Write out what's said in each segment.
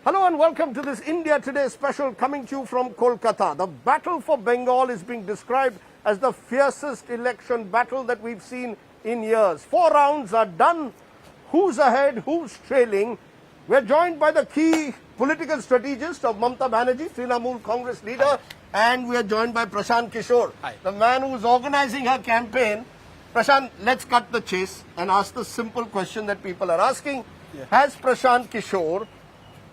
Hello and welcome to this India Today special coming to you from Kolkata. The battle for Bengal is being described as the fiercest election battle that we've seen in years. 4 rounds are done. Who's ahead? Who's trailing? We're joined by the key political strategist of Mamata Banerjee, Trinamool Congress leader, and we are joined by Prashant Kishor, the man who's organizing her campaign. Prashant, let's cut the chase and ask the simple question that people are asking. Has Prashant Kishor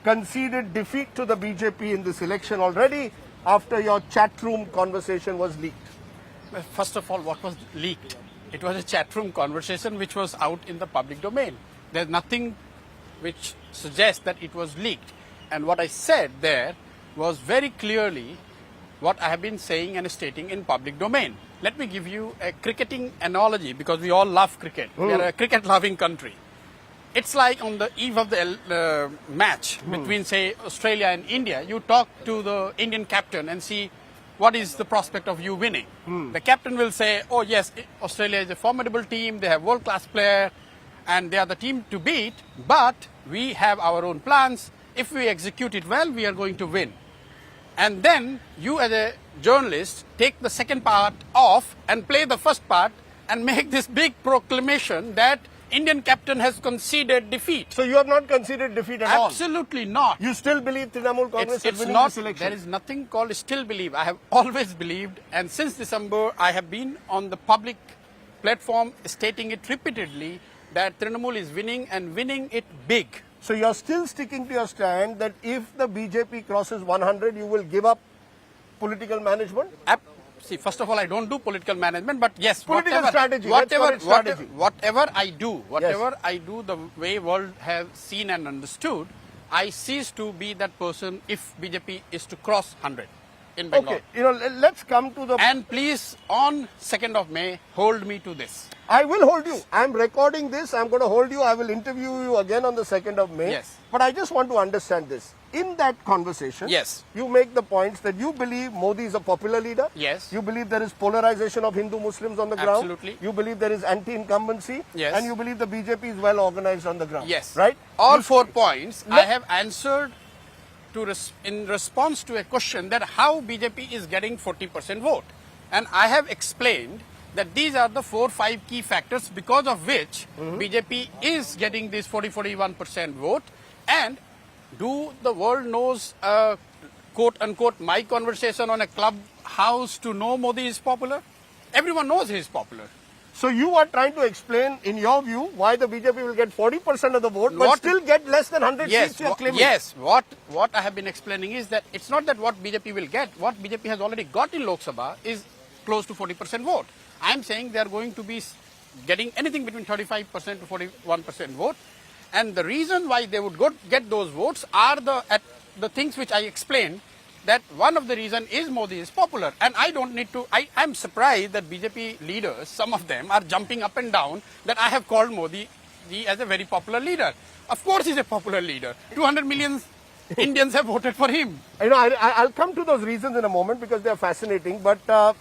conceded defeat to the BJP in this election already after your chatroom conversation was leaked? Well, first of all, what was leaked? It was a chatroom conversation which was out in the public domain. There's nothing which suggests that it was leaked. And what I said there was very clearly what I have been saying and stating in public domain. Let me give you a cricketing analogy because we all love cricket. We are a cricket-loving country. It's like on the eve of the match between, say, Australia and India, you talk to the Indian captain and see what is the prospect of you winning. The captain will say, oh yes, Australia is a formidable team, they have world-class players, and they are the team to beat, but we have our own plans. If we execute it well, we are going to win. And then you as a journalist take the second part off and play the first part and make this big proclamation that Indian captain has conceded defeat. So you have not conceded defeat at all? Absolutely not. You still believe Trinamool Congress is winning this election? There is nothing called still believe. I have always believed, and since December I have been on the public platform stating it repeatedly that Trinamool is winning and winning it big. So you're still sticking to your stand that if the BJP crosses 100, you will give up political management? See, first of all, I don't do political management, but yes, Political strategy. whatever I do, the way world have seen and understood, I cease to be that person if BJP is to cross 100 in Bengal. Okay, let's come to the... And please, on 2nd of May, hold me to this. I will hold you. I'm recording this. I'm going to hold you. I will interview you again on the 2nd of May. Yes. But I just want to understand this. In that conversation, yes, you make the points that you believe Modi is a popular leader. Yes. You believe there is polarization of Hindu-Muslims on the ground. Absolutely. You believe there is anti-incumbency. Yes. And you believe the BJP is well organized on the ground. Yes. Right? All 4 points I have answered in response to a question that how BJP is getting 40% vote. And I have explained that these are the 4-5 key factors because of which BJP is getting this 40-41% vote. And do the world knows, quote unquote, my conversation on a clubhouse to know Modi is popular? Everyone knows he is popular. So you are trying to explain, in your view, why the BJP will get 40% of the vote, but still get less than 100 seats you are claiming. Yes, what I have been explaining is that it's not that what BJP will get. What BJP has already got in Lok Sabha is close to 40% vote. I'm saying they are going to be getting anything between 35% to 41% vote. And the reason why they would get those votes are the things which I explained, that one of the reason is Modi is popular. And I don't need to, I'm surprised that BJP leaders, some of them are jumping up and down that I have called Modi as a very popular leader. Of course he's a popular leader. 200 million Indians have voted for him. I'll come to those reasons in a moment because they're fascinating. But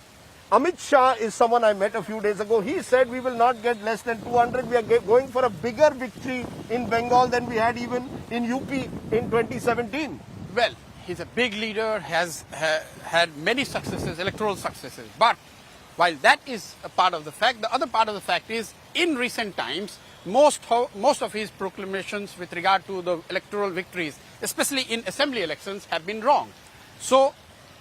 Amit Shah is someone I met a few days ago. He said we will not get less than 200. We are going for a bigger victory in Bengal than we had even in UP in 2017. Well, he's a big leader, has had many successes, electoral successes. But while that is a part of the fact, the other part of the fact is in recent times, most of his proclamations with regard to the electoral victories, especially in assembly elections, have been wrong. So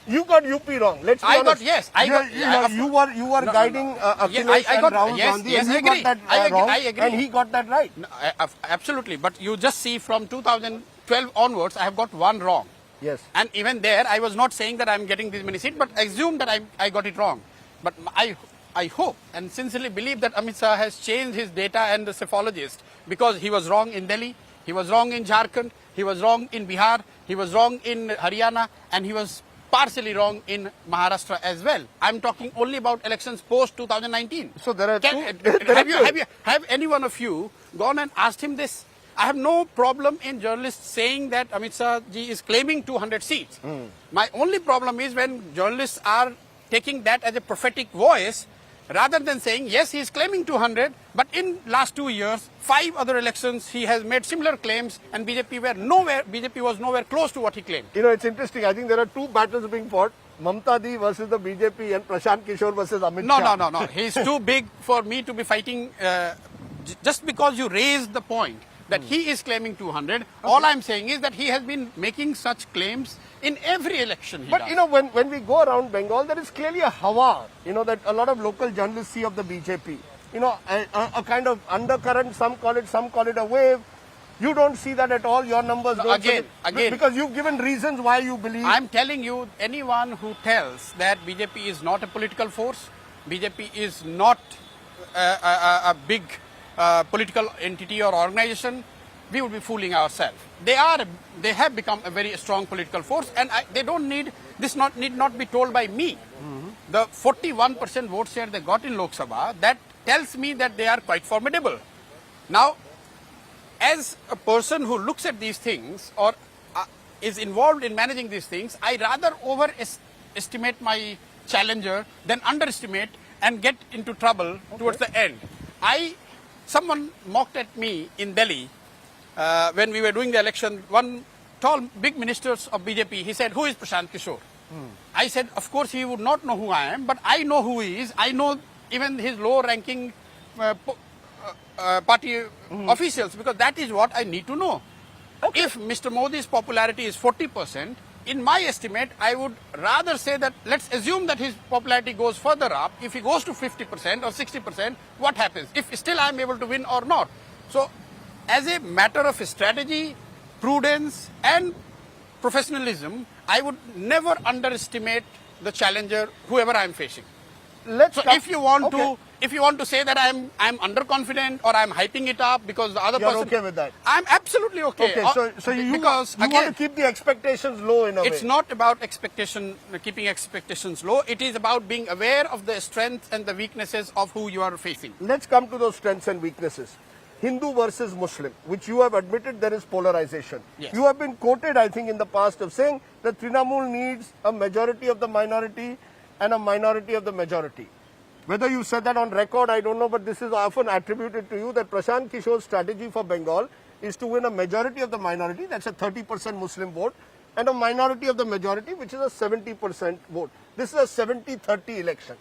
you got UP wrong. Let's be honest. You were guiding Akhilesh and Rahul Gandhi, and he got that wrong, and he got that right. No, absolutely. But you just see from 2012 onwards, I have got one wrong. Yes. And even there, I was not saying that I'm getting this many seats, but assume that I got it wrong. But I hope and sincerely believe that Amit Shah has changed his data and the cephalogist, because he was wrong in Delhi, he was wrong in Jharkhand, he was wrong in Bihar, he was wrong in Haryana, and he was partially wrong in Maharashtra as well. I'm talking only about elections post 2019. So there are have any one of you gone and asked him this? I have no problem in journalists saying that Amit Shah ji is claiming 200 seats. My only problem is when journalists are taking that as a prophetic voice rather than saying, yes, he is claiming 200, but in last 2 years, 5 other elections, he has made similar claims and BJP was nowhere close to what he claimed. You know, it's interesting. I think there are two battles being fought. Mamta Di versus the BJP and Prashant Kishor versus Amit Shah. No. He's too big for me to be fighting. Just because you raised the point that he is claiming 200, all I'm saying is that he has been making such claims in every election he But does. you know, when we go around Bengal, there is clearly a hawa, you know, that a lot of local journalists see of the BJP. You know, a kind of undercurrent, some call it a wave. You don't see that at all. Your numbers No, don't again, say again. because you've given reasons why you believe. I'm telling you, anyone who tells that BJP is not a political force, BJP is not a big political entity or organization, we would be fooling ourselves. They have become a very strong political force, and they don't need this. Need not be told by me. The 41% vote share they got in Lok Sabha, that tells me that they are quite formidable. Now, as a person who looks at these things or is involved in managing these things, I rather overestimate my challenger than underestimate and get into trouble towards the end. Someone mocked at me in Delhi when we were doing the election. One tall, big minister of BJP, he said, "Who is Prashant Kishor?" I said, of course he would not know who I am, but I know who he is. I know even his low-ranking party officials, because that is what I need to know. Okay. If Mr. Modi's popularity is 40%, in my estimate, I would rather say that let's assume that his popularity goes further up. If he goes to 50% or 60%, what happens? If still I am able to win or not. So, as a matter of strategy, prudence and professionalism, I would never underestimate the challenger, whoever I am facing. If you want to say that I'm underconfident or I'm hyping it up because the other You're person, okay with that? I'm absolutely okay. So you because want to keep the expectations low in a way. It's not about keeping expectations low. It is about being aware of the strengths and the weaknesses of who you are facing. Let's come to those strengths and weaknesses. Hindu versus Muslim, which you have admitted there is polarization. Yes. You have been quoted, I think, in the past of saying that Trinamool needs a majority of the minority and a minority of the majority. Whether you said that on record, I don't know, but this is often attributed to you that Prashant Kishor's strategy for Bengal is to win a majority of the minority, that's a 30% Muslim vote, and a minority of the majority, which is a 70% vote. This is a 70-30 election.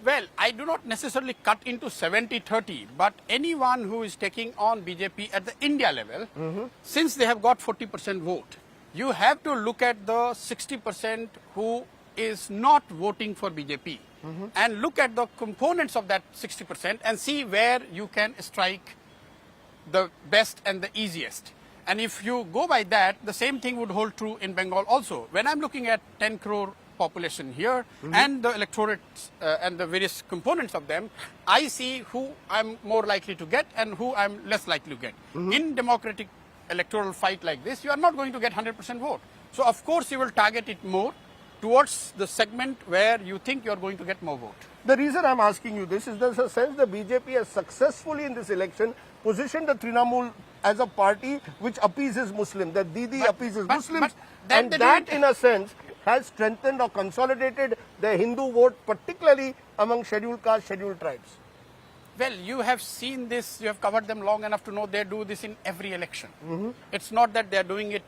Well, I do not necessarily cut into 70-30, but anyone who is taking on BJP at the India level, since they have got 40% vote, you have to look at the 60% who is not voting for BJP and look at the components of that 60% and see where you can strike the best and the easiest. And if you go by that, the same thing would hold true in Bengal also. When I'm looking at 10 crore population here and the electorates and the various components of them, I see who I'm more likely to get and who I'm less likely to get. In democratic electoral fight like this, you are not going to get 100% vote. So of course you will target it more towards the segment where you think you are going to get more vote. The reason I'm asking you this is there's a sense the BJP has successfully in this election positioned the Trinamool as a party which appeases Muslims, that Didi appeases Muslims, and that in a sense has strengthened or consolidated the Hindu vote, particularly among scheduled castes, scheduled tribes. Well, you have seen this, you have covered them long enough to know they do this in every election. It's not that they are doing it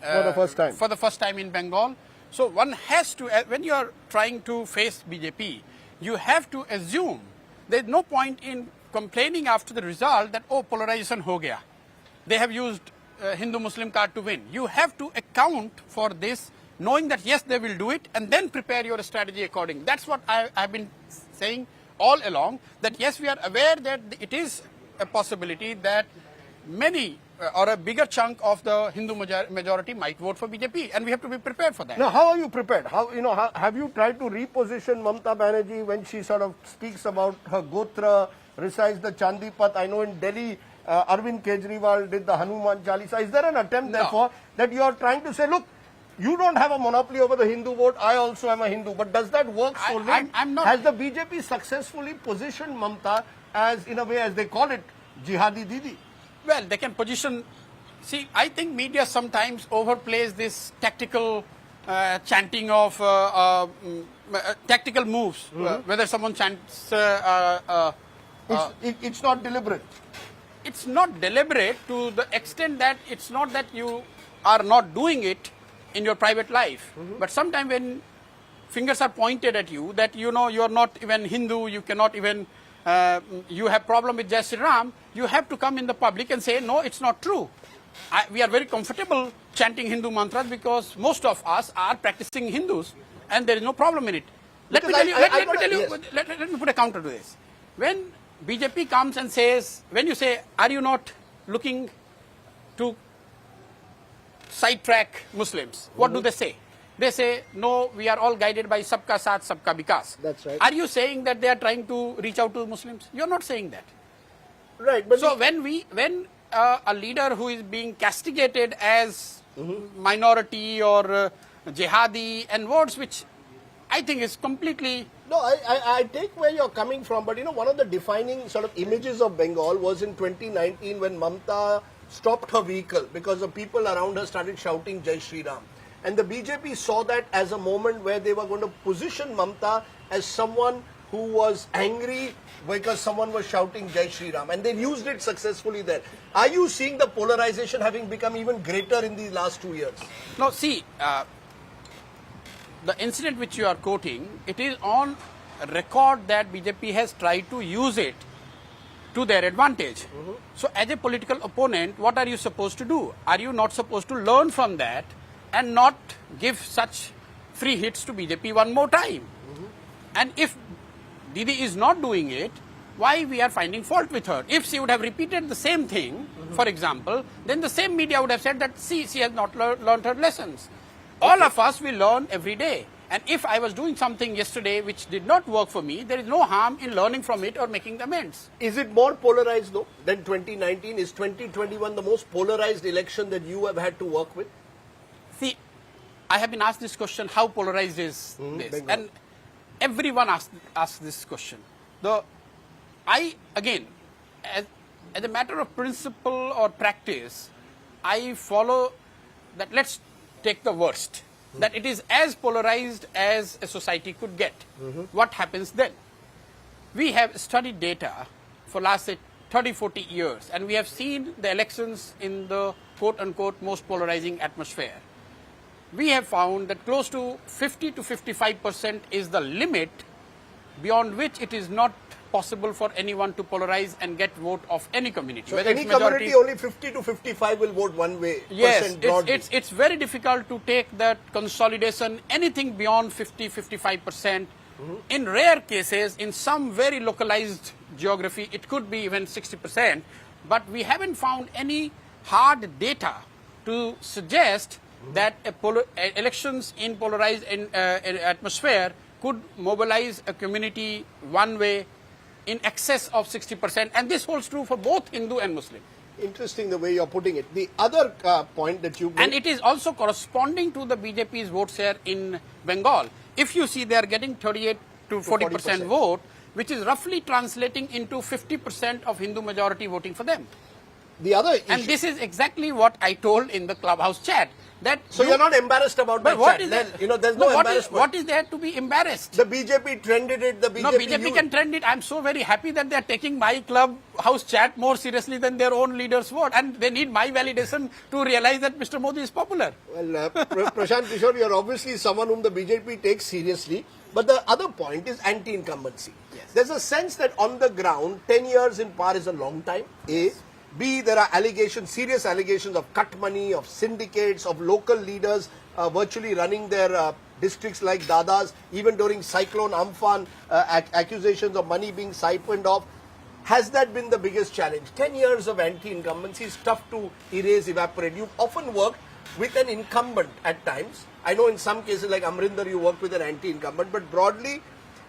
For the first time in Bengal. So one has to, when you are trying to face BJP, you have to assume there's no point in complaining after the result that, oh, polarization ho gaya. They have used Hindu-Muslim card to win. You have to account for this, knowing that yes, they will do it, and then prepare your strategy according. That's what I've been saying all along, that yes, we are aware that it is a possibility that many or a bigger chunk of the Hindu majority might vote for BJP, and we have to be prepared for that. Now, how are you prepared? Have you tried to reposition Mamta Banerjee when she sort of speaks about her Gotra, recites the Chandipat? I know in Delhi, Arvind Kejriwal did the Hanuman Chalisa. Is there an attempt, therefore, that you are trying to say, look, you don't have a monopoly over the Hindu vote, I also am a Hindu. But does that work so late? I'm not. Has the BJP successfully positioned Mamta as, in a way, as they call it, Jihadi Didi? Well, they can position. See, I think media sometimes overplays this tactical chanting of tactical moves, whether someone chants. It's not deliberate. It's not deliberate to the extent that it's not that you are not doing it in your private life, but sometimes when fingers are pointed at you, that you know you are not even Hindu, you cannot even, you have problem with Jai Sri Ram, you have to come in the public and say, no, it's not true. We are very comfortable chanting Hindu mantras because most of us are practicing Hindus and there is no problem in it. Let me put a counter to this. When BJP comes and says, when you say, are you not looking to sidetrack Muslims, what do they say? They say, no, we are all guided by Sabka Saath, Sabka Vikas. That's right. Are you saying that they are trying to reach out to Muslims? You're not saying that. Right. But so when a leader who is being castigated as minority or jihadi and words which I think is completely... No, I take where you're coming from, but you know, one of the defining sort of images of Bengal was in 2019 when Mamta stopped her vehicle because the people around her started shouting Jai Shri Ram. And the BJP saw that as a moment where they were going to position Mamta as someone who was angry because someone was shouting Jai Shri Ram. And they used it successfully there. Are you seeing the polarization having become even greater in the last 2 years? No, see, the incident which you are quoting, it is on record that BJP has tried to use it to their advantage. So as a political opponent, what are you supposed to do? Are you not supposed to learn from that and not give such free hits to BJP one more time? And if Didi is not doing it, why we are finding fault with her? If she would have repeated the same thing, for example, then the same media would have said that, see, she has not learned her lessons. All of us will learn every day. And if I was doing something yesterday which did not work for me, there is no harm in learning from it or making amends. Is it more polarized though than 2019? Is 2021 the most polarized election that you have had to work with? See, I have been asked this question, how polarized is this? Bengal. And everyone asks this question. Again, as a matter of principle or practice, I follow that let's take the worst. That it is as polarized as a society could get. What happens then? We have studied data for last 30, 40 years and we have seen the elections in the quote-unquote most polarizing atmosphere. We have found that close to 50 to 55% is the limit beyond which it is not possible for anyone to polarize and get vote of any community. So any community, only 50 to 55 will vote one way. Yes, it's very difficult to take that consolidation, anything beyond 50, 55%. In rare cases, in some very localized geography, it could be even 60%. But we haven't found any hard data to suggest that elections in polarized atmosphere could mobilize a community one way in excess of 60%, and this holds true for both Hindu and Muslim. Interesting the way you're putting it. The other point that you made... And it is also corresponding to the BJP's vote share in Bengal. If you see, they are getting 38 to 40% vote, which is roughly translating into 50% of Hindu majority voting for them. The other issue... And this is exactly what I told in the clubhouse chat. That so you're not embarrassed about that chat? Then, you know, there's no embarrassment. What is there to be embarrassed? The BJP trended it, the BJP... No, BJP can trend it. I'm so very happy that they're taking my clubhouse chat more seriously than their own leaders' vote. And they need my validation to realize that Mr. Modi is popular. Well, Prashant Kishor, you're obviously someone whom the BJP takes seriously. But the other point is anti-incumbency. Yes. There's a sense that on the ground, 10 years in power is a long time, A. B, there are allegations, serious allegations of cut money, of syndicates, of local leaders virtually running their districts like Dadas, even during Cyclone Amphan, accusations of money being siphoned off. Has that been the biggest challenge? 10 years of anti-incumbency is tough to erase, evaporate. You've often worked with an incumbent at times. I know in some cases like Amrinder, you work with an anti-incumbent, but broadly,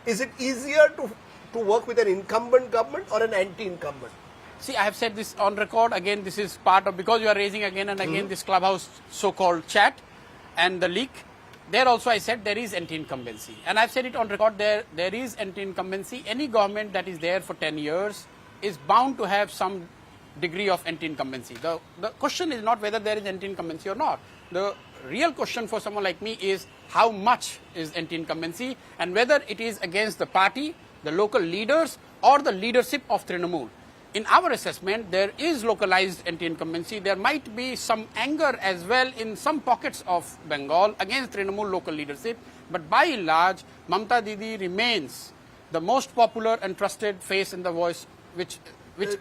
is it easier to work with an incumbent government or an anti-incumbent? See, I have said this on record. Again, this is part of, because you are raising again and again this clubhouse so-called chat and the leak. There also I said there is anti-incumbency. And I've said it on record, there is anti-incumbency. Any government that is there for 10 years is bound to have some degree of anti-incumbency. The question is not whether there is anti-incumbency or not. The real question for someone like me is how much is anti-incumbency and whether it is against the party, the local leaders or the leadership of Trinamool. In our assessment, there is localized anti-incumbency. There might be some anger as well in some pockets of Bengal against Trinamool local leadership. But by and large, Mamta Didi remains the most popular and trusted face in the voice which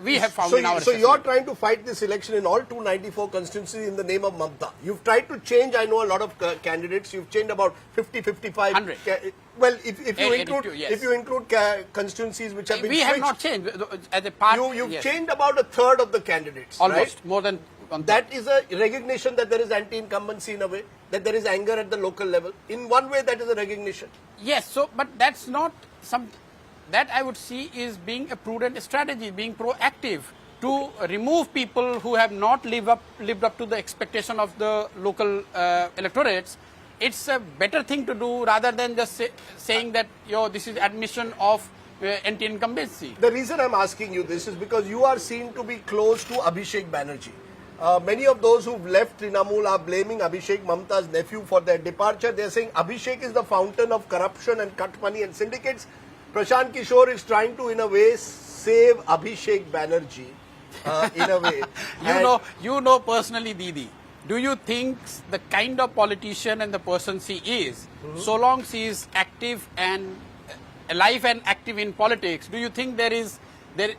we have found in our assessment. So you're trying to fight this election in all 294 constituencies in the name of Mamta. You've tried to change, I know, a lot of candidates. You've changed about 50, 55. 100. Well, if you 82, include yes. if you include constituencies which have been We switched, have not changed. As a party, you've yes. changed about a third of the candidates. Almost, right? more than one third. That is a recognition that there is anti-incumbency in a way, that there is anger at the local level. In one way, that is a recognition. Yes, so, but that's not some, that I would see is being a prudent strategy, being proactive to remove people who have not lived up to the expectation of the local electorates. It's a better thing to do rather than just saying that, this is admission of anti-incumbency. The reason I'm asking you this is because you are seen to be close to Abhishek Banerjee. Many of those who've left Trinamool are blaming Abhishek, Mamta's nephew, for their departure. They're saying Abhishek is the fountain of corruption and cut money and syndicates. Prashant Kishor is trying to, in a way, save Abhishek Banerjee, in a way. You know personally, Didi. Do you think the kind of politician and the person she is, so long she is active and alive and active in politics, do you think there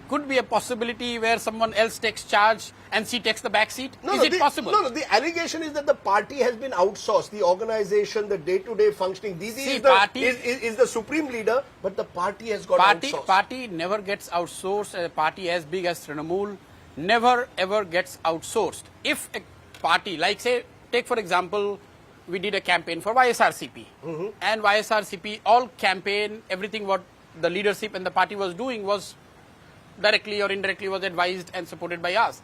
could be a possibility where someone else takes charge and she takes the back seat? Is it possible? No, the allegation is that the party has been outsourced. The organization, the day-to-day functioning. Didi is the supreme leader, but the party has got outsourced. Party never gets outsourced. A party as big as Trinamool never ever gets outsourced. If a party, like say, take for example, we did a campaign for YSRCP. And YSRCP, all campaign, everything what the leadership and the party was doing was directly or indirectly was advised and supported by us.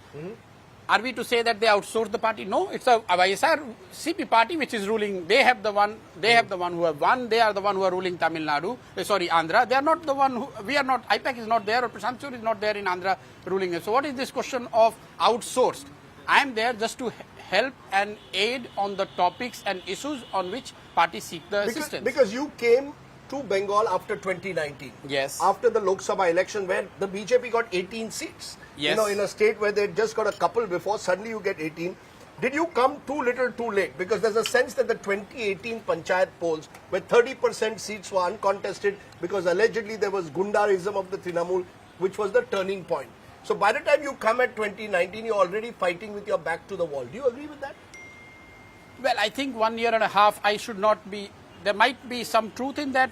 Are we to say that they outsourced the party? No, it's a YSRCP party which is ruling. They have the one who have won. They are the one who are ruling Tamil Nadu. Andhra. They are not the one who, we are not, IPAC is not there or Prashant Kishor is not there in Andhra ruling. So what is this question of outsourced? I am there just to help and aid on the topics and issues on which parties seek the assistance. Because you came to Bengal after 2019. Yes. After the Lok Sabha election where the BJP got 18 seats. Yes. In a state where they just got a couple before, suddenly you get 18. Did you come too little too late? Because there's a sense that the 2018 Panchayat polls where 30% seats were uncontested because allegedly there was Gundarism of the Trinamool, which was the turning point. So by the time you come at 2019, you're already fighting with your back to the wall. Do you agree with that? Well, I think 1 year and a half, I should not be, there might be some truth in that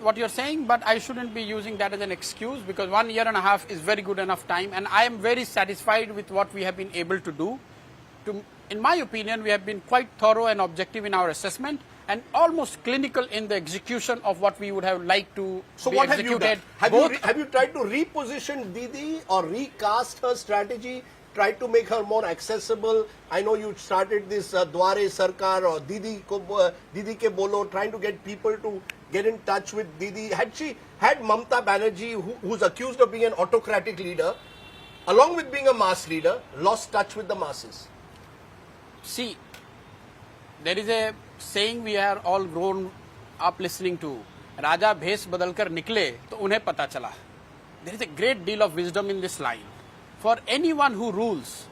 what you're saying, but I shouldn't be using that as an excuse because 1 year and a half is very good enough time and I am very satisfied with what we have been able to do. In my opinion, we have been quite thorough and objective in our assessment and almost clinical in the execution of what we would have liked to so be what executed. Have you done? Have you tried to reposition Didi or recast her strategy, tried to make her more accessible? I know you started this Dware Sarkar or Didi Ke Bolo, trying to get people to get in touch with Didi. Had Mamta Banerjee, who's accused of being an autocratic leader, along with being a mass leader, lost touch with the masses? See, there is a saying we are all grown up listening to. Raja bhesh badal kar nikle, to unhe pata chala. There is a great deal of wisdom in this line. For anyone who rules,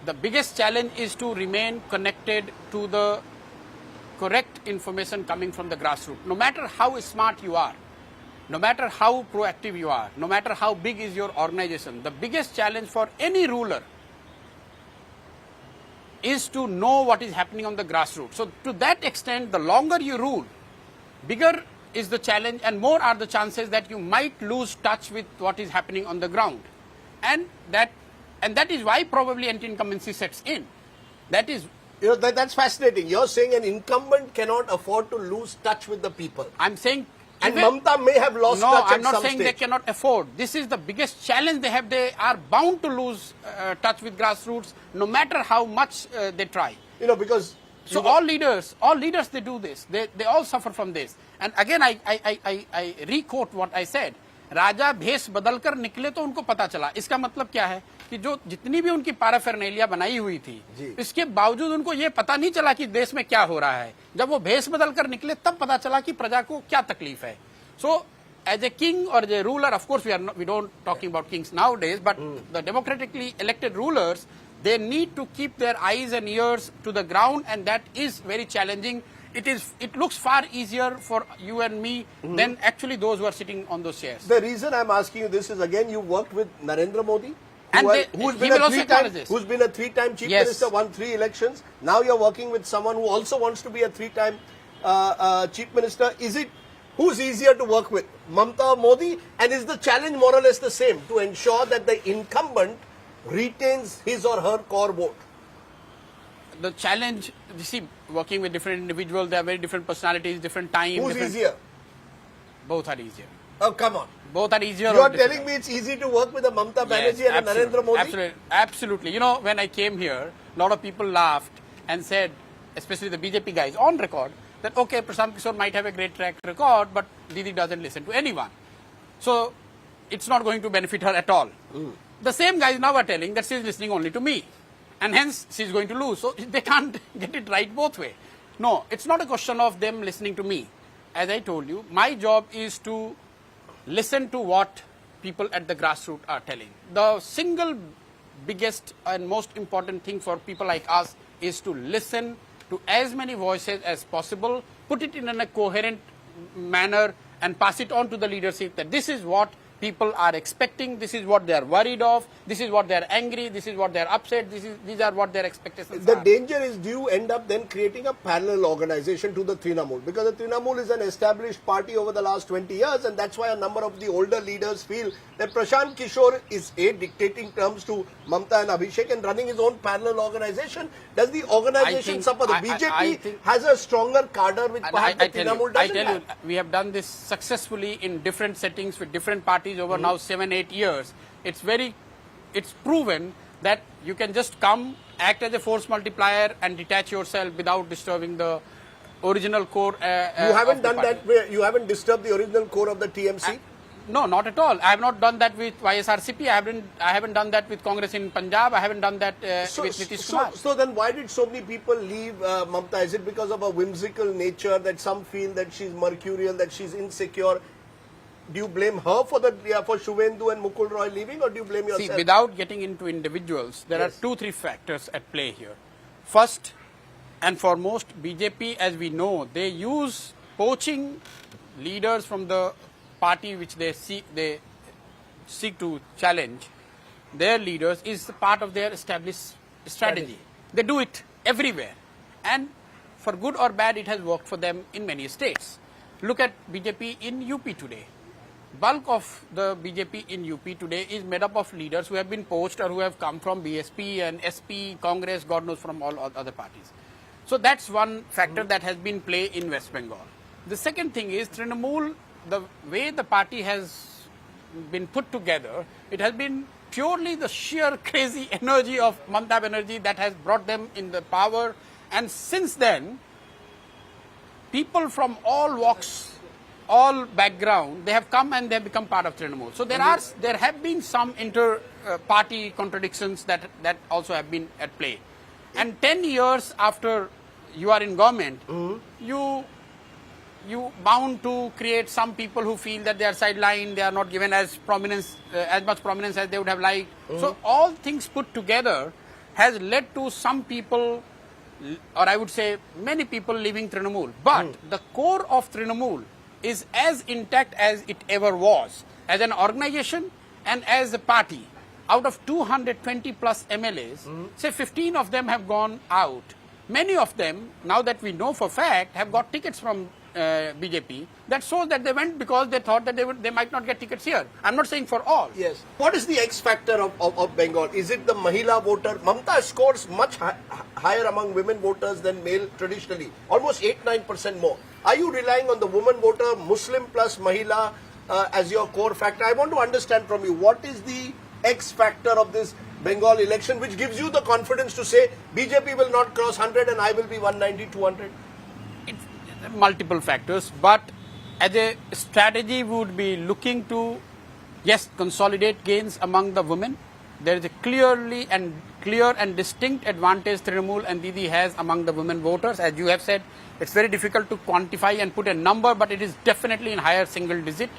the biggest challenge is to remain connected to the correct information coming from the grassroots. No matter how smart you are, no matter how proactive you are, no matter how big is your organization, the biggest challenge for any ruler is to know what is happening on the grassroots. So to that extent, the longer you rule, bigger is the challenge and more are the chances that you might lose touch with what is happening on the ground. And that is why probably anti-incumbency sets in. That is... that's fascinating. You're saying an incumbent cannot afford to lose touch with the people. I'm saying... And Mamta may have lost touch at some stage. No, I'm not saying they cannot afford. This is the biggest challenge they have. They are bound to lose touch with grassroots, no matter how much they try. Because... So all leaders, they do this. They all suffer from this. And again, I re-quote what I said. राजा भेष बदलकर निकले तो उनको पता चला। इसका मतलब क्या है कि जो जितनी भी उनकी पैराफेरनेलिया बनाई हुई थी, इसके बावजूद उनको ये पता नहीं चला कि देश में क्या हो रहा है। जब वो भेष बदलकर निकले तब पता चला कि प्रजा को क्या तकलीफ है। सो as a king or as a ruler, of course we don't talking about kings nowadays, but the democratically elected rulers, they need to keep their eyes and ears to the ground, and that is very challenging. It looks far easier for you and me than actually those who are sitting on those chairs. The reason I'm asking you this is, again, you worked with Narendra Modi, who's been a three-time chief minister, won 3 elections. Now you're working with someone who also wants to be a 3-time chief minister. Who's easier to work with, Mamta or Modi? And is the challenge more or less the same, to ensure that the incumbent retains his or her core vote? The challenge, you see, working with different individuals, they have very different personalities, different time. Who's easier? Both are easier. Oh, come on. Both are easier. You are telling me it's easy to work with a Mamta Banerjee and a Narendra Modi? Absolutely. You know, when I came here, a lot of people laughed and said, especially the BJP guys on record, that okay, Prashant Kishor might have a great track record, but Didi doesn't listen to anyone. So it's not going to benefit her at all. The same guys now are telling that she's listening only to me, and hence she's going to lose. So they can't get it right both ways. No, it's not a question of them listening to me. As I told you, my job is to listen to what people at the grassroots are telling. The single biggest and most important thing for people like us is to listen to as many voices as possible, put it in a coherent manner, and pass it on to the leadership that this is what people are expecting, this is what they are worried of, this is what they are angry, this is what they are upset, these are what their expectations are. The danger is, do you end up then creating a parallel organization to the Trinamool? Because the Trinamool is an established party over the last 20 years, and that's why a number of the older leaders feel that Prashant Kishor is dictating terms to Mamta and Abhishek and running his own parallel organization. Does the organization suffer? The BJP has a stronger cadre which perhaps the Trinamool doesn't have. You, we have done this successfully in different settings with different parties over now 7-8 years. It's proven that you can just come, act as a force multiplier and detach yourself without disturbing the original core. You haven't done that. You haven't disturbed the original core of the TMC. No, not at all. I have not done that with YSRCP. I haven't done that with Congress in Punjab. I haven't done that with Nitish Kumar. So then why did so many people leave Mamta? Is it because of a whimsical nature that some feel that she's mercurial, that she's insecure? Do you blame her for Shuvendu and Mukul Roy leaving, or do you blame yourself? See, without getting into individuals, there are 2-3 factors at play here. First and foremost, BJP, as we know, they use poaching leaders from the party which they seek to challenge. Their leaders is part of their established strategy. They do it everywhere, and for good or bad, it has worked for them in many states. Look at BJP in UP today. Bulk of the BJP in UP today is made up of leaders who have been poached or who have come from BSP and SP, Congress, God knows, from all other parties. So that's one factor that has been play in West Bengal. The second thing is Trinamool, the way the party has been put together, it has been purely the sheer crazy energy of Mamta Banerjee that has brought them in the power. And since then, people from all walks, all background, they have come and they have become part of Trinamool. So there have been some inter-party contradictions that also have been at play. And 10 years after you are in government, you bound to create some people who feel that they are sidelined, they are not given as much prominence as they would have liked. So all things put together has led to some people, or I would say many people, leaving Trinamool. But the core of Trinamool is as intact as it ever was, as an organization and as a party. Out of 220 plus MLAs, say 15 of them have gone out. Many of them, now that we know for fact, have got tickets from BJP. That shows that they went because they thought that they might not get tickets here. I'm not saying for all. Yes. What is the X factor of Bengal? Is it the Mahila voter? Mamta scores much higher among women voters than male traditionally. Almost 8-9% more. Are you relying on the woman voter, Muslim plus Mahila, as your core factor? I want to understand from you, what is the X factor of this Bengal election which gives you the confidence to say BJP will not cross 100 and I will be 190, 200? Multiple factors, but as a strategy we would be looking to yes, consolidate gains among the women. There is a clear and distinct advantage Trinamool and Didi has among the women voters. As you have said, it's very difficult to quantify and put a number, but it is definitely in higher single digit.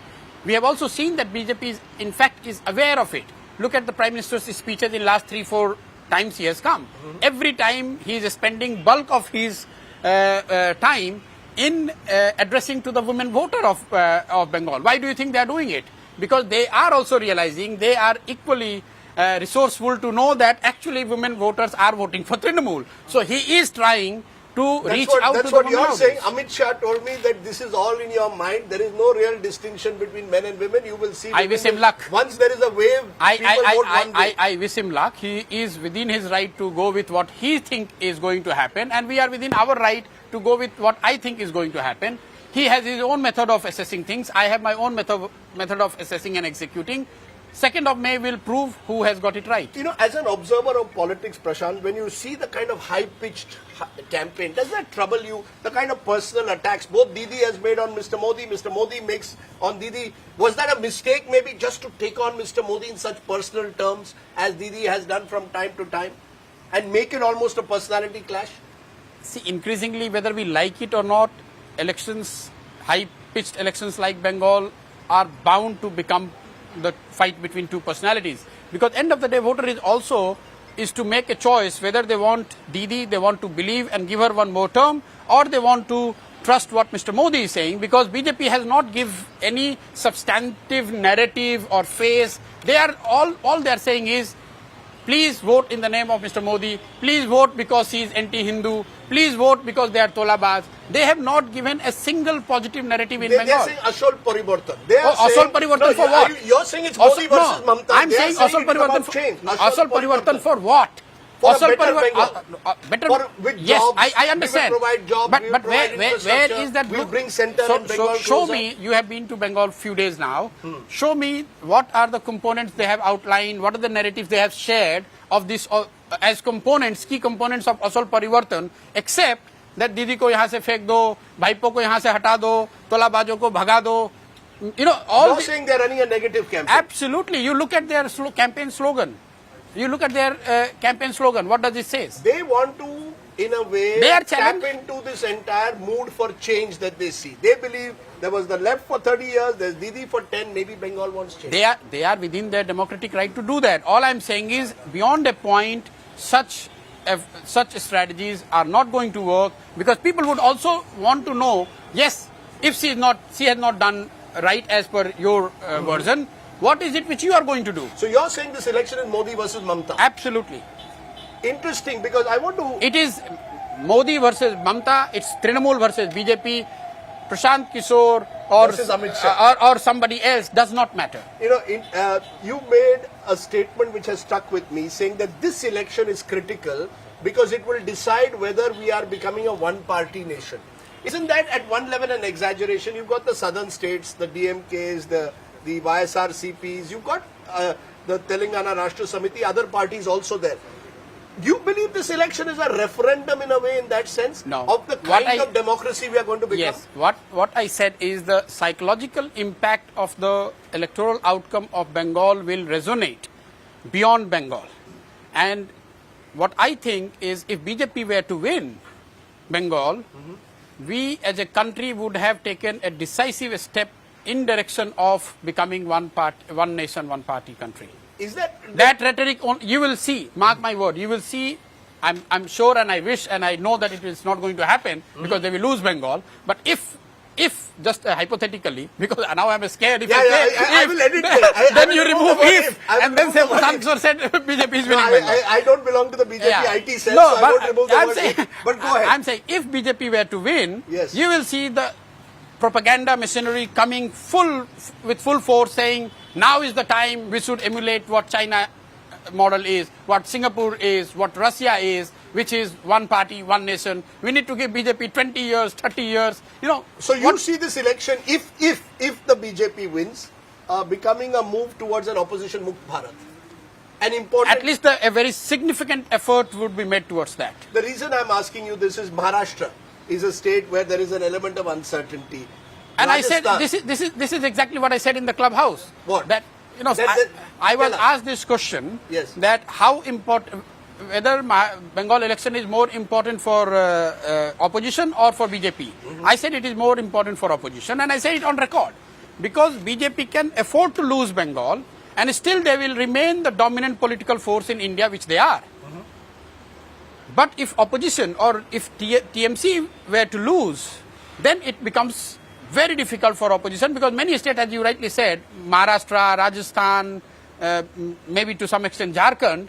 We have also seen that BJP in fact is aware of it. Look at the Prime Minister's speeches in last 3-4 times he has come. Every time he is spending bulk of his time in addressing to the women voter of Bengal. Why do you think they are doing it? Because they are also realizing they are equally resourceful to know that actually women voters are voting for Trinamool. So he is trying to reach out to the women. That's what you're saying. voters. Amit Shah told me that this is all in your mind. There is no real distinction between men and women. You will see. I wish him luck. Once there is a wave, people vote one way. I wish him luck. He is within his right to go with what he thinks is going to happen, and we are within our right to go with what I think is going to happen. He has his own method of assessing things. I have my own method of assessing and executing. 2nd of May will prove who has got it right. You know, as an observer of politics, Prashant, when you see the kind of high-pitched campaign, does that trouble you? The kind of personal attacks both Didi has made on Mr. Modi makes on Didi. Was that a mistake maybe just to take on Mr. Modi in such personal terms as Didi has done from time to time and make it almost a personality clash? See, increasingly, whether we like it or not, elections, high-pitched elections like Bengal are bound to become the fight between two personalities. Because end of the day, voter is to make a choice whether they want Didi, they want to believe and give her one more term, or they want to trust what Mr. Modi is saying, because BJP has not give any substantive narrative or face. They are all they are saying is, please vote in the name of Mr. Modi. Please vote because he is anti-Hindu. Please vote because they are Tolabaz. They have not given a single positive narrative in Bengal. They are saying Asol Parivartan. They are Asol Parivartan for what? You're saying it's Modi versus Mamata. I'm They saying are Asol Parivartan for change. Asol Parivartan for what? For Asol a better Parivartan, Bengal. better. With Yes, jobs, I understand. We will provide jobs, but we will provide where infrastructure, is that? we will bring center so, and Bengal show closer. me, you have been to Bengal few days now. Show me what are the components they have outlined, what are the narratives they have shared of this as components, key components of Asol Parivartan, except that Didi ko yahan se fek do, bhaipo ko yahan se hata do, tolabajos ko bhaga do. You know, all. You're saying they're running a negative campaign. Absolutely. You look at their campaign slogan. You look at their campaign slogan. What does it say? They want to, in a way, They are tap into this entire mood for change that they see. They believe there was the left for 30 years, there's Didi for 10, maybe Bengal wants change. They are within their democratic right to do that. All I'm saying is, beyond a point, such strategies are not going to work, because people would also want to know, yes, if she has not done right as per your version, what is it which you are going to do? So you're saying this election is Modi versus Mamata? Absolutely. Interesting, because I want to... It is Modi versus Mamata, it's Trinamool versus BJP, Prashant Kishor Versus Amit Shah. or somebody else, does not matter. You know, you made a statement which has stuck with me, saying that this election is critical because it will decide whether we are becoming a one-party nation. Isn't that at one level an exaggeration? You've got the southern states, the DMKs, the YSRCPs, you've got the Telangana Rashtra Samiti, other parties also there. Do you believe this election is a referendum in a way, in that sense? No. Of the kind of democracy we are going to become? Yes. What I said is the psychological impact of the electoral outcome of Bengal will resonate beyond Bengal. And what I think is, if BJP were to win Bengal, we as a country would have taken a decisive step in direction of becoming one nation, one party country. Is that rhetoric, you will see, mark my word, you will see, I'm sure and I wish and I know that it is not going to happen because they will lose Bengal. But if just hypothetically, because now I'm scared, I will edit it. Then you remove if, and then say Prashant Kishor said BJP is winning Bengal. I don't belong to the BJP IT cell, no, so I won't remove the word if. But go ahead. I'm saying if BJP were to win, yes, you will see the propaganda machinery coming with full force, saying now is the time we should emulate what China model is, what Singapore is, what Russia is, which is one party, one nation. We need to give BJP 20 years, 30 years. You know. So you see this election, if the BJP wins, becoming a move towards an opposition Mukt Bharat. An important. At least a very significant effort would be made towards that. The reason I'm asking you this is Maharashtra is a state where there is an element of uncertainty. And Rajasthan, I said this is exactly what I said in the clubhouse. What? That You know, I was asked this question, Yes. that how important, whether Bengal election is more important for opposition or for BJP. I said it is more important for opposition, and I say it on record. Because BJP can afford to lose Bengal, and still they will remain the dominant political force in India, which they are. But if opposition or if TMC were to lose, then it becomes very difficult for opposition, because many states, as you rightly said, Maharashtra, Rajasthan, maybe to some extent Jharkhand,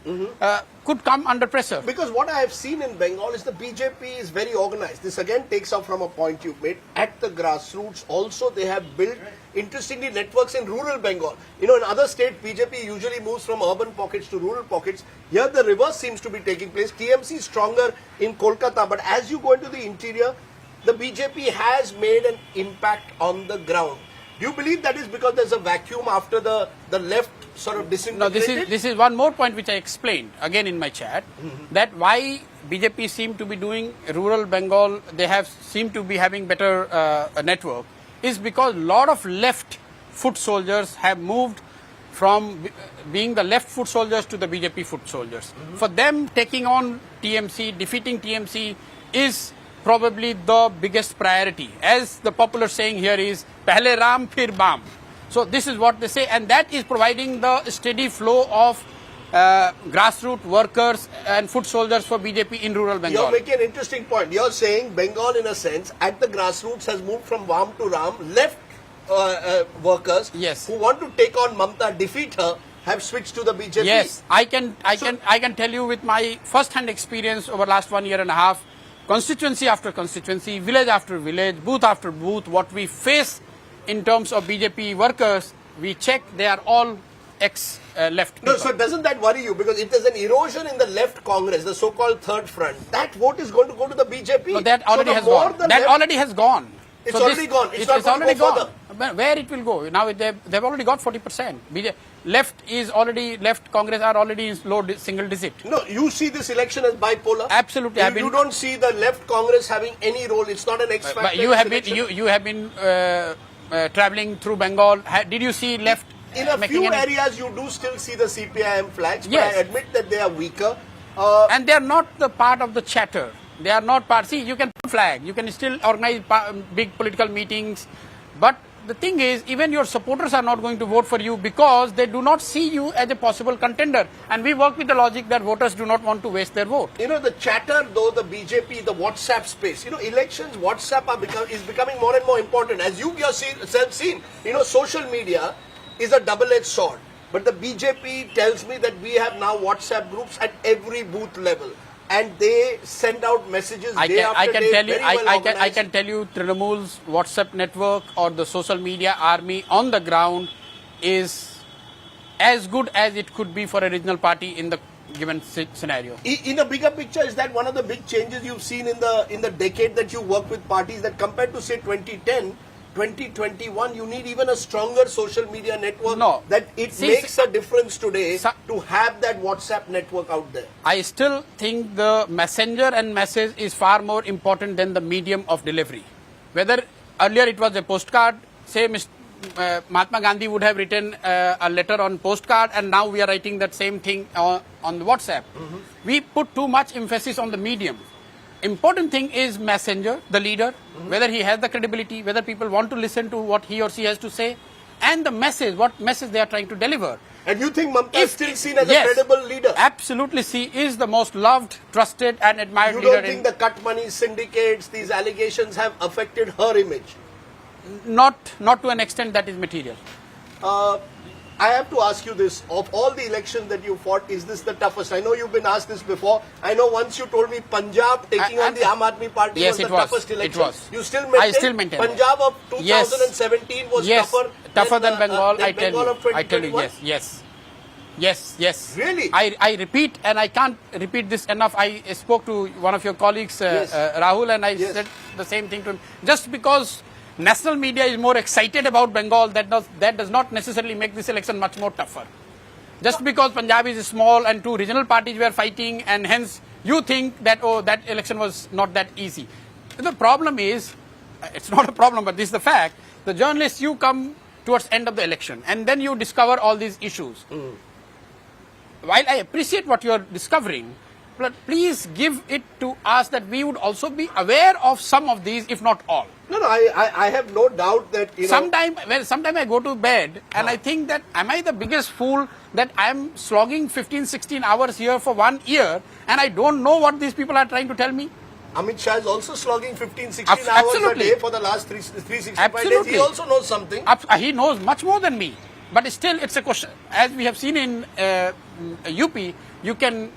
could come under pressure. Because what I have seen in Bengal is the BJP is very organized. This again takes up from a point you made. At the grassroots also they have built, interestingly, networks in rural Bengal. You know, in other states, BJP usually moves from urban pockets to rural pockets. Here the reverse seems to be taking place. TMC is stronger in Kolkata, but as you go into the interior, the BJP has made an impact on the ground. Do you believe that is because there's a vacuum after the left sort of disintegrated? No, this is one more point which I explained again in my chat, that why BJP seem to be doing rural Bengal, they have seem to be having better network, is because a lot of left foot soldiers have moved from being the left foot soldiers to the BJP foot soldiers. For them, taking on TMC, defeating TMC is probably the biggest priority. As the popular saying here is, "Pehle Ram, phir Bam." So this is what they say, and that is providing the steady flow of grassroots workers and foot soldiers for BJP in rural Bengal. You're making an interesting point. You're saying Bengal, in a sense, at the grassroots has moved from Vam to Ram. Left workers Yes. who want to take on Mamta, defeat her, have switched to the BJP. Yes, I can tell you with my first-hand experience over last 1.5 years, constituency after constituency, village after village, booth after booth, what we face in terms of BJP workers, we check they are all ex-left people. No, so doesn't that worry you? Because if there's an erosion in the left Congress, the so-called third front, that vote is going to go to the BJP. No, that already so has gone. That already has gone. It's already gone. It's not going to already go gone. Where it will go? Now they've already got 40%. Left Congress are already in low single digit. No, you see this election as bipolar. Absolutely. You don't see the left Congress having any role. It's not an X factor. But you have been traveling through Bengal. Did you see left? In a few areas, you do still see the CPIM flags, but Yes. I admit that they are weaker. And they are not the part of the chatter. They are not part. See, you can put flag, you can still organize big political meetings, but the thing is, even your supporters are not going to vote for you because they do not see you as a possible contender. And we work with the logic that voters do not want to waste their vote. You know, the chatter, though, the BJP, the WhatsApp space, you know, elections, WhatsApp is becoming more and more important. As you yourself seen, you know, social media is a double-edged sword. But the BJP tells me that we have now WhatsApp groups at every booth level. And they send out messages day after day. I can tell you Trinamool's WhatsApp network or the social media army on the ground is as good as it could be for a regional party in the given scenario. In a bigger picture, is that one of the big changes you've seen in the decade that you work with parties, that compared to say 2010, 2021, you need even a stronger social media network? No. That it makes a difference today to have that WhatsApp network out there. I still think the messenger and message is far more important than the medium of delivery. Whether earlier it was a postcard, say Mahatma Gandhi would have written a letter on postcard, and now we are writing that same thing on WhatsApp. We put too much emphasis on the medium. Important thing is messenger, the leader, whether he has the credibility, whether people want to listen to what he or she has to say, and the message, what message they are trying to deliver. And you think Mamta is still seen as a credible leader? Absolutely, she is the most loved, trusted and admired leader. You don't think the cut money syndicates, these allegations have affected her image? Not to an extent that is material. I have to ask you this. Of all the elections that you fought, is this the toughest? I know you've been asked this before. I know once you told me Punjab taking on the Aam Admi Party was the toughest election. It was. You still maintain? I still maintain. Punjab of 2017 was tougher than Bengal, I tell Bengal you. of 2021? I tell you, yes. Really? I repeat, and I can't repeat this enough. I spoke to one of your colleagues, Rahul, and I said the same thing to him. Just because national media is more excited about Bengal, that does not necessarily make this election much more tougher. Just because Punjab is small and two regional parties were fighting, and hence you think that, oh, that election was not that easy. The problem is, it's not a problem, but this is the fact, the journalists, you come towards end of the election, and then you discover all these issues. While I appreciate what you are discovering, but please give it to us that we would also be aware of some of these, if not all. No, I have no doubt that, Sometime I go to bed and I think that, am I the biggest fool that I am slogging 15, 16 hours here for 1 year and I don't know what these people are trying to tell me? Amit Shah is also slogging 15, 16 hours a day for the last 365 days. He also knows something. He knows much more than me. But still, it's a question. As we have seen in UP, you can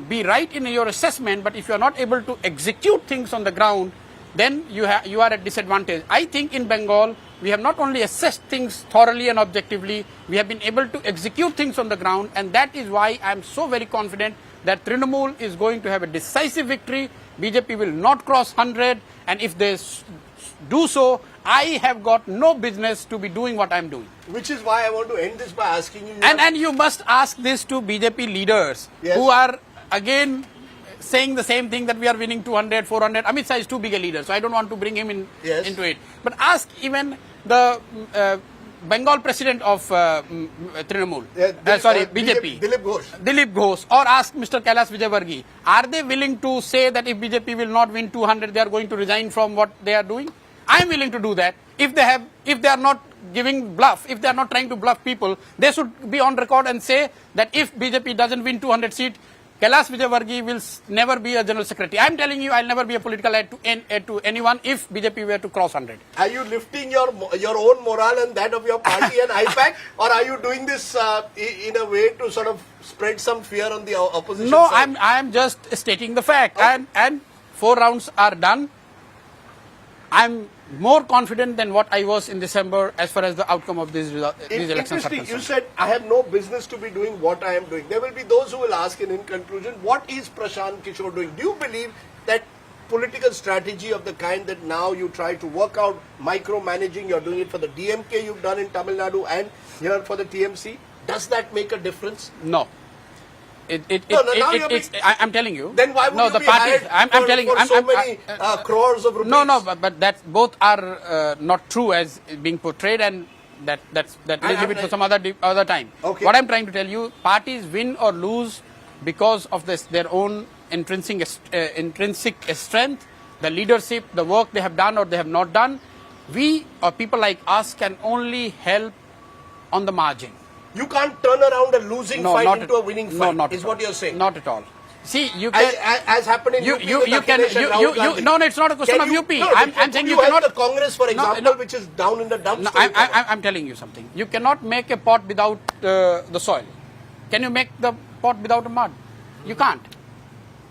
be right in your assessment, but if you are not able to execute things on the ground, then you are at disadvantage. I think in Bengal, we have not only assessed things thoroughly and objectively, we have been able to execute things on the ground, and that is why I am so very confident that Trinamool is going to have a decisive victory. BJP will not cross 100, and if they do so, I have got no business to be doing what I am doing. Which is why I want to end this by asking you. And you must ask this to BJP leaders who are again saying the same thing that we are winning 200, 400. Amit Shah is too big a leader, so I don't want to bring him into it. But ask even the Bengal president of Trinamool, BJP, Dilip Ghosh, or ask Mr. Kailash Vijayvargiya, are they willing to say that if BJP will not win 200, they are going to resign from what they are doing? I am willing to do that. If they are not giving bluff, if they are not trying to bluff people, they should be on record and say that if BJP doesn't win 200 seats, Kailash Vijayvargiya will never be a general secretary. I am telling you, I'll never be a political aide to anyone if BJP were to cross 100. Are you lifting your own morale and that of your party and IPAC, or are you doing this in a way to sort of spread some fear on the opposition side? No, I am just stating the fact. Okay. And 4 rounds are done. I am more confident than what I was in December as far as the outcome of these elections are concerned. You said, I have no business to be doing what I am doing. There will be those who will ask in conclusion, what is Prashant Kishor doing? Do you believe that political strategy of the kind that now you try to work out, micromanaging, you're doing it for the DMK, you've done in Tamil Nadu, and here for the TMC, does that make a difference? No. I'm telling you. Then why would you be hired for many crores of rupees? No, but that both are not true as being portrayed, and that's leave it for some other time. Okay. What I'm trying to tell you, parties win or lose because of their own intrinsic strength, the leadership, the work they have done or they have not done. We or people like us can only help on the margin. You can't turn around a losing fight into a winning fight, is what you're saying. Not at all. See, you can... As happened in UP No, it's not a question of UP. I'm saying you cannot... the Congress, for example, which is down in the dumps. No, I'm telling you something. You cannot make a pot without the soil. Can you make the pot without a mud? You can't.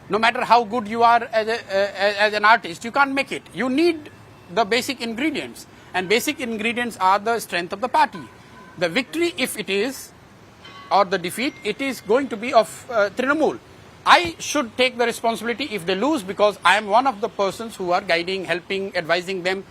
No matter how good you are as an artist, you can't make it. You need the basic ingredients. And basic ingredients are the strength of the party. The victory, if it is, or the defeat, it is going to be of Trinamool. I should take the responsibility if they lose, because I am one of the persons who are guiding, helping, advising them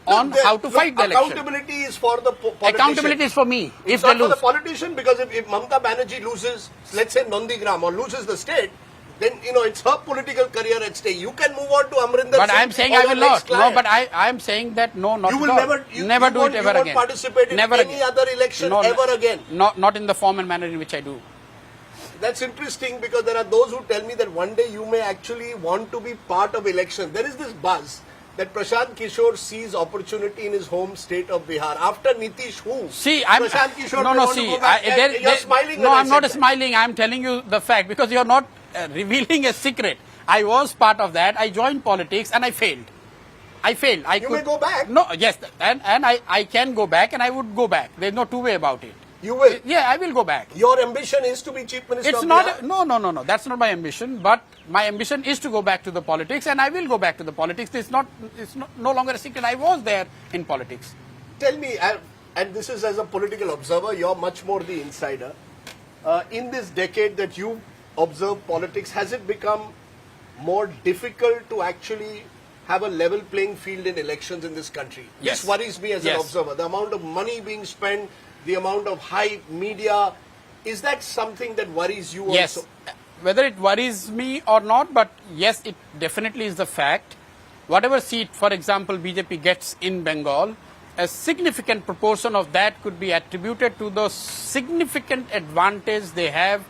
on how to fight the election. Accountability is for the politician. Accountability is for me. It's not for the politician, because if Mamta Banerjee loses, let's say Nandigram, or loses the state, then, it's her political career at stake. You can move on to Amrinder Singh. But I am saying I will not. No, but I am saying that no, not you will at all. Never do it ever again. You won't participate in any other election ever again. Not in the form and manner in which I do. That's interesting, because there are those who tell me that one day you may actually want to be part of election. There is this buzz that Prashant Kishor sees opportunity in his home state of Bihar. After Nitish, who? Prashant Kishor you're smiling. No, I'm not smiling. I'm telling you the fact, because you're not revealing a secret. I was part of that. I joined politics and I failed. You may go back. No, yes, and I can go back, and I would go back. There's no two way about it. You will? Yeah, I will go back. Your ambition is to be Chief Minister of Bihar? No. That's not my ambition. But my ambition is to go back to the politics, and I will go back to the politics. It's no longer a secret. I was there in politics. Tell me, and this is as a political observer, you're much more the insider. In this decade that you observe politics, has it become more difficult to actually have a level playing field in elections in this country? Yes. This worries me as an observer. The amount of money being spent, the amount of hype, media, is that something that worries you also? Yes. Whether it worries me or not, but yes, it definitely is the fact. Whatever seat, for example, BJP gets in Bengal, a significant proportion of that could be attributed to the significant advantage they have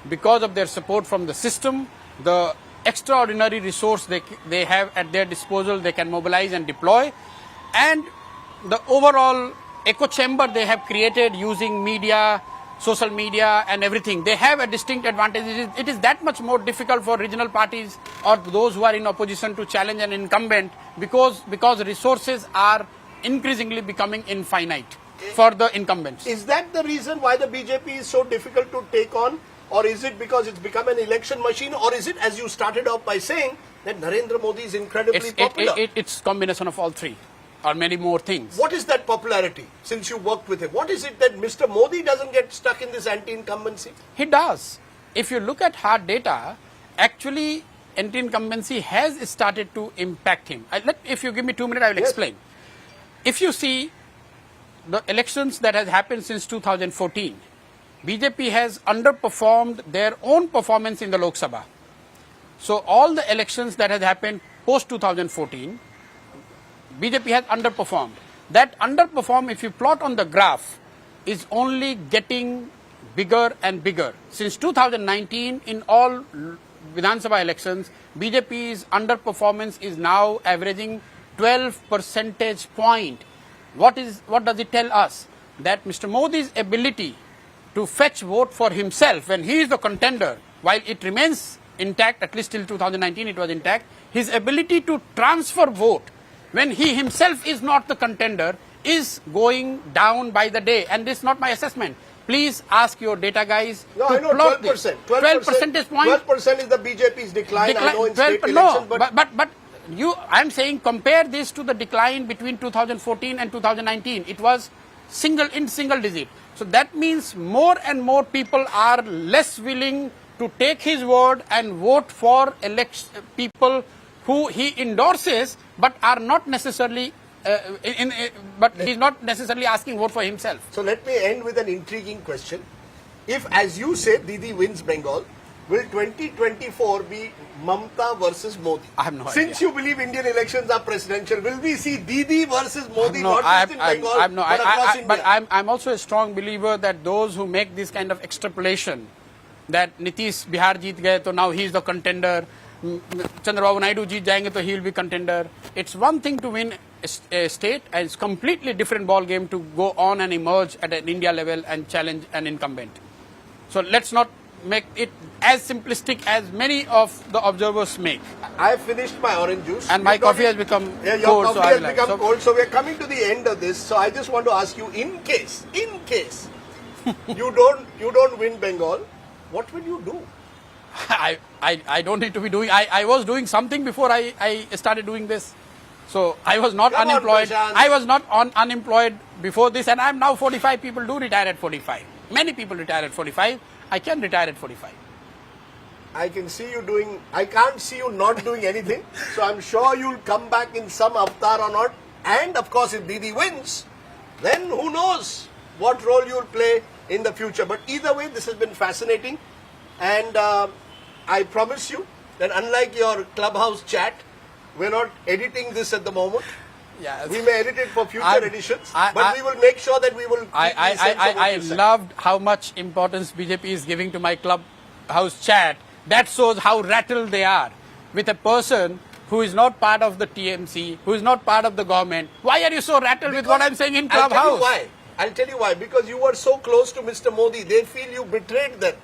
because of their support from the system, the extraordinary resource they have at their disposal, they can mobilize and deploy, and the overall echo chamber they have created using media, social media and everything. They have a distinct advantage. It is that much more difficult for regional parties or those who are in opposition to challenge an incumbent because resources are increasingly becoming infinite for the incumbents. Is that the reason why the BJP is so difficult to take on? Or is it because it's become an election machine? Or is it, as you started off by saying, that Narendra Modi is incredibly popular? It's combination of all three or many more things. What is that popularity since you worked with him? What is it that Mr. Modi doesn't get stuck in this anti-incumbency? He does. If you look at hard data, actually anti-incumbency has started to impact him. If you give me 2 minutes, I will explain. If you see the elections that has happened since 2014, BJP has underperformed their own performance in the Lok Sabha. So all the elections that has happened post 2014, BJP has underperformed. That underperform, if you plot on the graph, is only getting bigger and bigger. Since 2019, in all Vidhan Sabha elections, BJP's underperformance is now averaging 12 percentage point. What does it tell us? That Mr. Modi's ability to fetch vote for himself when he is the contender, while it remains intact, at least till 2019 it was intact, his ability to transfer vote when he himself is not the contender is going down by the day. And this is not my assessment. Please ask your data guys no, to I know, plot 12%. 12 percentage point. 12% is the BJP's decline. I know in state elections, but I'm saying compare this to the decline between 2014 and 2019. It was single digit. So that means more and more people are less willing to take his word and vote for people who he endorses, but are not necessarily, but he's not necessarily asking vote for himself. So let me end with an intriguing question. If, as you say, Didi wins Bengal, will 2024 be Mamta versus Modi? I have no idea. Since you believe Indian elections are presidential, will we see Didi versus Modi No, not just in Bengal, but across India? But I'm also a strong believer that those who make this kind of extrapolation, that Nitish Bihar jeet gaye, so now he's the contender, Chandrababu Naidu jeet jayenge, so he'll be contender. It's one thing to win a state, and it's completely different ball game to go on and emerge at an India level and challenge an incumbent. So let's not make it as simplistic as many of the observers make. I have finished my orange juice. And my coffee has become your cold. Coffee has become cold. So we are coming to the end of this. So I just want to ask you, in case you don't win Bengal, what will you do? I don't need to be doing. I was doing something before I started doing this. So I was not unemployed. I was not unemployed before this, and I'm now 45. People do retire at 45. Many people retire at 45. I can retire at 45. I can see you doing, I can't see you not doing anything. So I'm sure you'll come back in some avatar or not. And of course, if Didi wins, then who knows what role you'll play in the future. But either way, this has been fascinating. And I promise you that unlike your clubhouse chat, we're not editing this at the moment. Yeah, we may edit it for future editions, but we will make sure that we will. I loved how much importance BJP is giving to my clubhouse chat. That shows how rattled they are with a person who is not part of the TMC, who is not part of the government. Why are you so rattled with what I'm saying in clubhouse? I'll tell you why. Because you were so close to Mr. Modi, they feel you betrayed them.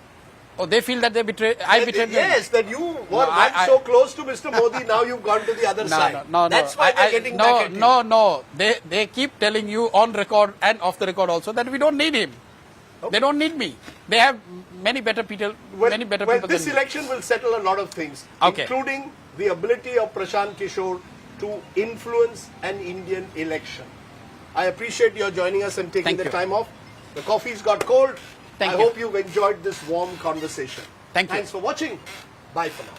Oh, they feel that I betrayed them? Yes, that you were so close to Mr. Modi, now you've gone to the other side. That's why they're getting back at you. No. They keep telling you on record and off the record also that we don't need him. Okay. They don't need me. They have many better people. Well, this election will settle a lot of things, including the ability of Prashant Kishor to influence an Indian election. I appreciate your joining us and taking the time off. The coffee's got cold. I hope you've enjoyed this warm conversation. Thanks for watching. Bye for now.